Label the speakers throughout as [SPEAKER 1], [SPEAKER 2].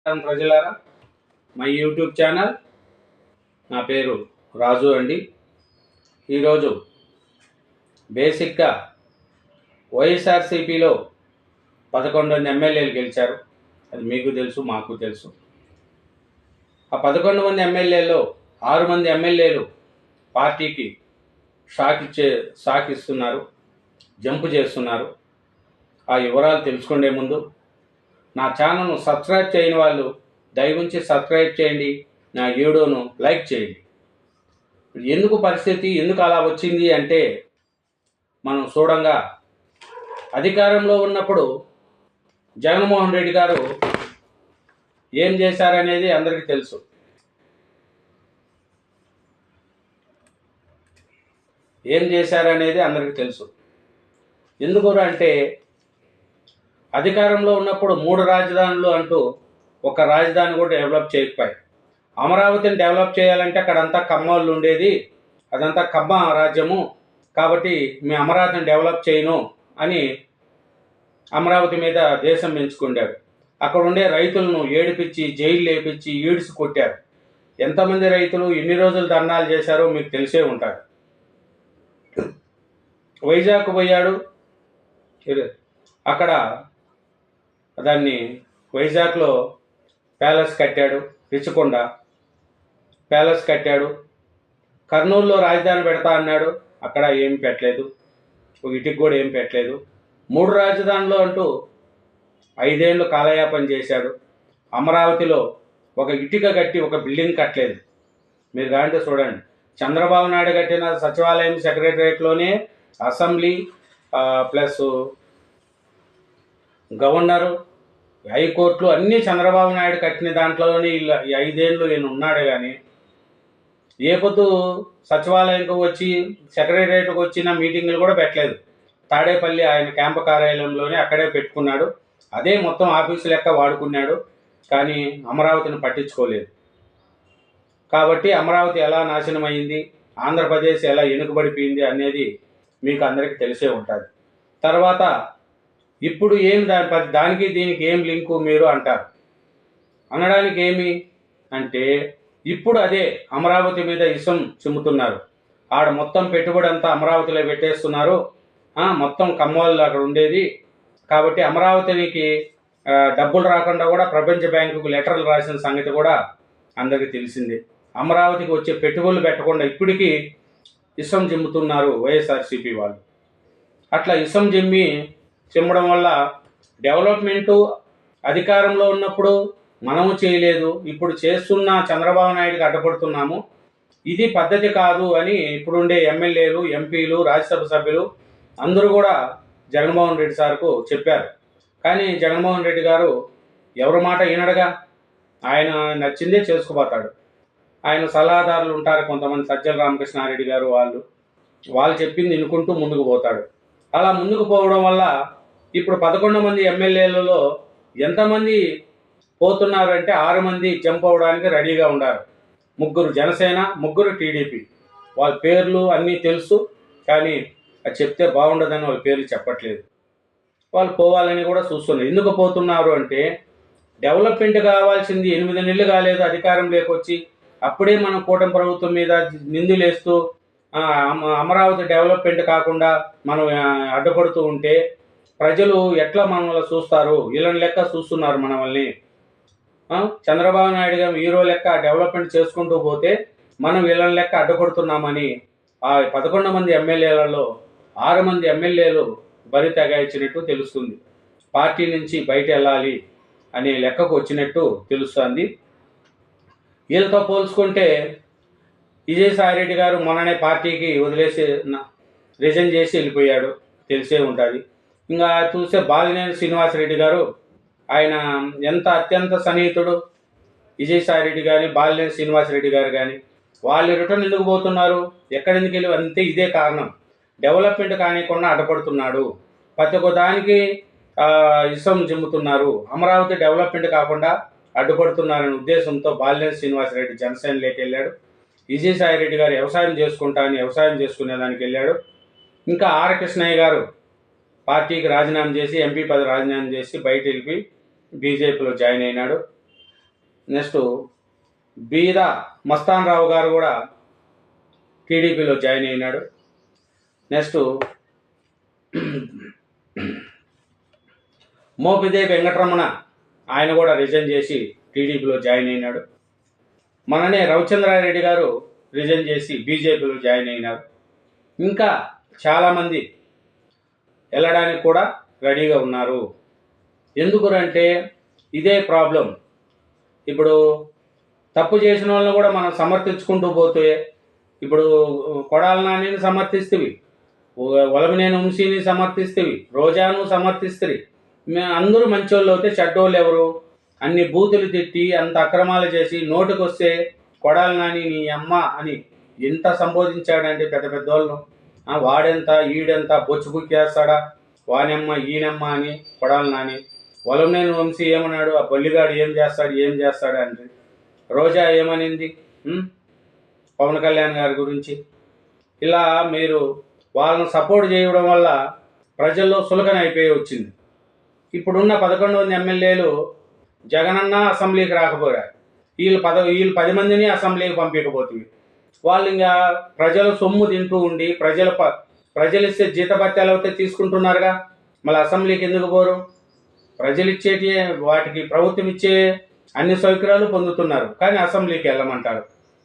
[SPEAKER 1] ప్రజలారా, my YouTube channel. నా పేరు రాజు అండి. ఈరోజు బేసిక్గా వైఎస్ఆర్సీపీలో 11 ఎమ్మెల్యేలు గెలిచారు. అది మీకు తెలుసు, మాకు తెలుసు. ఆ 11 మంది ఎమ్మెల్యేలో 6 మంది ఎమ్మెల్యేలు పార్టీకి షాక్ ఇస్తున్నారు, జంప్ చేస్తున్నారు. ఆ వివరాలు తెలుసుకునే ముందు నా ఛానల్ను సబ్స్క్రైబ్ చేయని వాళ్ళు దయవుంచి సబ్స్క్రైబ్ చేయండి, నా వీడియోను లైక్ చేయండి. ఎందుకు పరిస్థితి ఎందుకు అలా వచ్చింది అంటే, మనం చూడంగా అధికారంలో ఉన్నప్పుడు జగన్మోహన్ రెడ్డి గారు ఏం చేశారనేది అందరికీ తెలుసు. ఎందుకు అంటే, అధికారంలో ఉన్నప్పుడు 3 రాజధానులు అంటూ ఒక రాజధాని కూడా డెవలప్ చేయకపోయాయి. అమరావతిని డెవలప్ చేయాలంటే అక్కడంతా కమ్మోళ్ళు ఉండేది, అదంతా కమ్మ రాజ్యము, కాబట్టి మీ అమరావతిని డెవలప్ చేయను అని అమరావతి మీద దేశం పెంచుకుంటారు. అక్కడ ఉండే రైతులను ఏడిపించి జైలు లేపించి ఈడ్చి కొట్టారు. ఎంతమంది రైతులు ఎన్ని రోజులు ధర్నాలు చేశారో మీకు తెలిసే ఉంటారు. వైజాగ్ పోయాడు, అక్కడ దాన్ని వైజాగ్లో ప్యాలెస్ కట్టాడు, రిచికొండ ప్యాలెస్ కట్టాడు. కర్నూలులో రాజధాని పెడతా అన్నాడు, అక్కడ ఏం పెట్టలేదు, ఒక ఇటుకు కూడా ఏం పెట్టలేదు. 3 రాజధానులు అంటూ 5 ఏళ్ళు కాలయాపన చేశాడు. అమరావతిలో ఒక ఇటుక కట్టి ఒక బిల్డింగ్ కట్టలేదు. మీరు కాంటే చూడండి, చంద్రబాబు నాయుడు కట్టిన సచివాలయం సెక్రటరియట్లోనే అసెంబ్లీ ప్లస్ గవర్నరు, హైకోర్టులు అన్నీ చంద్రబాబు నాయుడు కట్టిన దాంట్లోనే ఈ 5 ఏళ్ళు ఈయన ఉన్నాడు. కానీ ఏ పొద్దు సచివాలయంకి వచ్చి సెక్రటరియట్కి వచ్చిన మీటింగులు కూడా పెట్టలేదు. తాడేపల్లి ఆయన క్యాంపు కార్యాలయంలోనే అక్కడే పెట్టుకున్నాడు. అదే మొత్తం ఆఫీసు లెక్క వాడుకున్నాడు. కానీ అమరావతిని పట్టించుకోలేదు. కాబట్టి అమరావతి ఎలా నాశనం అయింది, ఆంధ్రప్రదేశ్ ఎలా వెనుకబడిపోయింది అనేది మీకు అందరికీ తెలిసే ఉంటుంది. తర్వాత ఇప్పుడు ఏం దానికి దీనికి ఏం లింకు మీరు అంటారు. అనడానికి ఏమి అంటే, ఇప్పుడు అదే అమరావతి మీద ఇసం చిమ్ముతున్నారు. ఆడ మొత్తం పెట్టుబడి అంతా అమరావతిలో పెట్టేస్తున్నారు. మొత్తం కమ్మోళ్ళు అక్కడ ఉండేది, కాబట్టి అమరావతికి డబ్బులు రాకుండా కూడా ప్రపంచ బ్యాంకుకు లెటర్లు రాసిన సంగతి కూడా అందరికీ తెలిసిందే. అమరావతికి వచ్చే పెట్టుబడులు పెట్టకుండా ఇప్పటికీ ఇసం జిమ్ముతున్నారు వైఎస్ఆర్సీపీ వాళ్ళు. అట్లా ఇసం చిమ్మడం వల్ల డెవలప్మెంటు అధికారంలో ఉన్నప్పుడు మనము చేయలేదు, ఇప్పుడు చేస్తున్న చంద్రబాబు నాయుడుకి అడ్డపడుతున్నాము. ఇది పద్ధతి కాదు అని ఇప్పుడుండే ఎమ్మెల్యేలు, ఎంపీలు, రాజ్యసభ సభ్యులు అందరూ కూడా జగన్మోహన్ రెడ్డి సార్కు చెప్పారు. కానీ జగన్మోహన్ రెడ్డి గారు ఎవరి మాట వినడుగా, ఆయన నచ్చిందే చేసుకుపోతాడు. ఆయన సలహాదారులు ఉంటారు కొంతమంది, సజ్జల రామకృష్ణారెడ్డి గారు, వాళ్ళు చెప్పింది వినుకుంటూ ముందుకు పోతాడు. అలా ముందుకు పోవడం వల్ల ఇప్పుడు 11 మంది ఎమ్మెల్యేలలో ఎంతమంది పోతున్నారు అంటే 6 మంది జంప్ అవడానికి రెడీగా ఉన్నారు. 3 జనసేన, 3 టీడీపీ. వాళ్ళ పేర్లు అన్నీ తెలుసు, కానీ అది చెప్తే బాగుండదని వాళ్ళ పేర్లు చెప్పట్లేదు. వాళ్ళు పోవాలని కూడా చూస్తున్నారు. ఎందుకు పోతున్నారు అంటే, డెవలప్మెంట్ కావాల్సింది 8 నెలలు కాలేదు అధికారం లేకొచ్చి, అప్పుడే మనం కూటమి ప్రభుత్వం మీద నిందులేస్తూ అమరావతి డెవలప్మెంట్ కాకుండా మనం అడ్డుపడుతూ ఉంటే ప్రజలు ఎట్లా మనల్ని చూస్తారు? వీళ్ళని లెక్క చూస్తున్నారు మనల్ని. చంద్రబాబు నాయుడు గారు హీరో లెక్క డెవలప్మెంట్ చేసుకుంటూ పోతే మనం వీళ్ళని లెక్క అడ్డుపడుతున్నామని ఆ 11 మంది ఎమ్మెల్యేలలో 6 మంది ఎమ్మెల్యేలు బరి తెగాయించినట్టు తెలుస్తుంది. పార్టీ నుంచి బయట వెళ్ళాలి అనే లెక్కకు వచ్చినట్టు తెలుస్తుంది. వీళ్ళతో పోల్చుకుంటే విజయసాయిరెడ్డి గారు మొన్ననే పార్టీకి వదిలేసి రిజైన్ చేసి వెళ్ళిపోయాడు, తెలిసే ఉంటుంది. ఇంకా చూస్తే బాలినేని శ్రీనివాసరెడ్డి గారు, ఆయన ఎంత అత్యంత సన్నిహితుడు విజయసాయిరెడ్డి కానీ బాలినేని శ్రీనివాసరెడ్డి గారు కానీ. వాళ్ళు రిటర్న్ ఎందుకు పోతున్నారు, ఎక్కడెందుకు వెళ్ళి అంతే, ఇదే కారణం. డెవలప్మెంట్ కానికుండా అడ్డపడుతున్నాడు, ప్రతి ఒక్క దానికి ఇసం జిమ్ముతున్నారు, అమరావతి డెవలప్మెంట్ కాకుండా అడ్డుపడుతున్నారనే ఉద్దేశంతో బాలినేని శ్రీనివాసరెడ్డి జనసేనలోకి వెళ్ళాడు. విజయసాయిరెడ్డి గారు వ్యవసాయం చేసుకునేదానికి వెళ్ళాడు. ఇంకా ఆర్ కృష్ణయ్య గారు పార్టీకి రాజీనామా చేసి, ఎంపీ పదవి రాజీనామా చేసి బయట వెళ్ళి బీజేపీలో జాయిన్ అయినాడు. నెక్స్ట్ బీద మస్తాన్ రావు గారు కూడా టీడీపీలో జాయిన్ అయినాడు. నెక్స్ట్ మోపిదే వెంకటరమణ ఆయన కూడా రిజైన్ చేసి టీడీపీలో జాయిన్ అయినాడు. మననే రవిచంద్రారెడ్డి గారు రిజైన్ చేసి బీజేపీలో జాయిన్ అయినారు. ఇంకా చాలామంది వెళ్ళడానికి కూడా రెడీగా ఉన్నారు. ఎందుకంటే ఇదే ప్రాబ్లం. ఇప్పుడు తప్పు చేసిన వాళ్ళని కూడా మనం సమర్థించుకుంటూ పోతే, ఇప్పుడు కొడాల నానిని సమర్థిస్తేవి, వలమనేని వంశీని సమర్థిస్తేవి, రోజాను సమర్థిస్తుంది. అందరూ మంచోళ్ళు అయితే చెడ్డోళ్ళు ఎవరు? అన్ని బూతులు తిట్టి అంత అక్రమాలు చేసి నోటికొస్తే కొడాల నాని నీ అమ్మ అని ఎంత సంబోధించాడంటే పెద్ద పెద్దోళ్ళను. వాడెంత ఈడెంత బొచ్చుకుక్కేస్తాడా, వానమ్మ ఈయనమ్మ అని కొడాల నాని. వలమనేని వంశీ ఏమన్నాడు, ఆ బల్లిగాడు ఏం చేస్తాడు అంటే. రోజా ఏమనింది పవన్ కళ్యాణ్ గారి గురించి. ఇలా మీరు వాళ్ళని సపోర్ట్ చేయడం వల్ల ప్రజల్లో సులకన అయిపోయి వచ్చింది. ఇప్పుడున్న 11 మంది ఎమ్మెల్యేలు జగనన్న అసెంబ్లీకి రాకపోయారు. వీళ్ళు 10 మందిని అసెంబ్లీకి పంపించకపోతుంది. వాళ్ళు ఇంకా ప్రజల సొమ్ము తింటూ ఉండి ప్రజలు ఇచ్చే జీతభత్యాలు అయితే తీసుకుంటున్నారుగా, మళ్ళీ అసెంబ్లీకి ఎందుకు పోరు? ప్రజలు ఇచ్చేటి వాటికి ప్రభుత్వం ఇచ్చే అన్ని సౌకర్యాలు పొందుతున్నారు, కానీ అసెంబ్లీకి వెళ్ళమంటారు.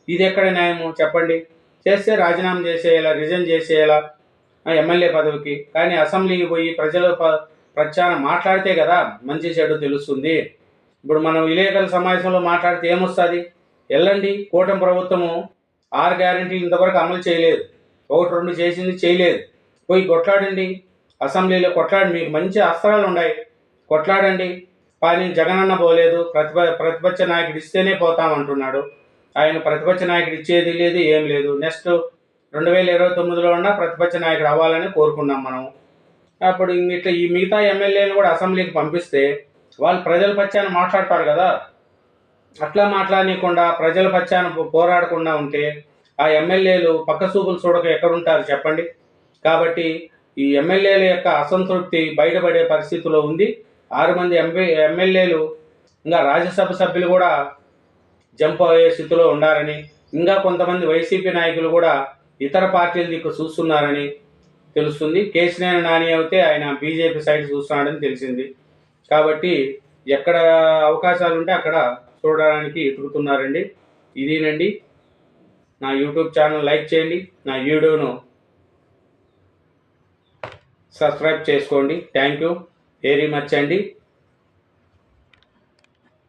[SPEAKER 1] ఇది ఎక్కడ న్యాయము చెప్పండి? చేస్తే రాజీనామా చేసేయాలా, రిజైన్ చేసేయాలా ఎమ్మెల్యే పదవికి. కానీ అసెంబ్లీకి పోయి ప్రజల ప్రచార మాట్లాడితే కదా మంచి చెడు తెలుస్తుంది. ఇప్పుడు మనం విలేకరుల సమావేశంలో మాట్లాడితే ఏమొస్తుంది? వెళ్ళండి, కూటమి ప్రభుత్వము 6 గ్యారెంటీలు ఇంతవరకు అమలు చేయలేదు, 1-2 చేసింది చేయలేదు. పోయి కొట్లాడండి, అసెంబ్లీలో కొట్లాడి, మీకు మంచి అస్త్రాలు ఉన్నాయి, కొట్లాడండి. కానీ జగనన్న పోలేదు, ప్రతిపక్ష నాయకుడు ఇస్తేనే పోతామంటున్నాడు. ఆయన ప్రతిపక్ష నాయకుడు ఇచ్చేది లేదు, ఏం లేదు. నెక్స్ట్ 2029లో ఉన్న ప్రతిపక్ష నాయకుడు అవ్వాలని కోరుకున్నాం మనం. అప్పుడు ఇట్లా ఈ మిగతా ఎమ్మెల్యేలు కూడా అసెంబ్లీకి పంపిస్తే వాళ్ళు ప్రజల పక్షాన మాట్లాడతారు కదా. అట్లా మాట్లాడనీయకుండా ప్రజల పక్షాన పోరాడకుండా ఉంటే ఆ ఎమ్మెల్యేలు పక్క చూపులు చూడక ఎక్కడుంటారు చెప్పండి? కాబట్టి ఈ ఎమ్మెల్యేల యొక్క అసంతృప్తి బయటపడే పరిస్థితిలో ఉంది. 6 మంది ఎమ్మెల్యేలు ఇంకా రాజ్యసభ సభ్యులు కూడా జంప్ అయ్యే స్థితిలో ఉండారని, ఇంకా కొంతమంది వైసీపీ నాయకులు కూడా ఇతర పార్టీల దిక్కు చూస్తున్నారని తెలుస్తుంది. కేశినేని నాని అయితే ఆయన బీజేపీ సైడ్ చూస్తున్నాడని తెలిసింది. కాబట్టి ఎక్కడ అవకాశాలు ఉంటే అక్కడ చూడడానికి ఎదుగుతున్నారండి. ఇదేనండి నా యూట్యూబ్ ఛానల్. లైక్ చేయండి, నా వీడియోను సబ్స్క్రైబ్ చేసుకోండి. థ్యాంక్ యూ వెరీ మచ్ అండి.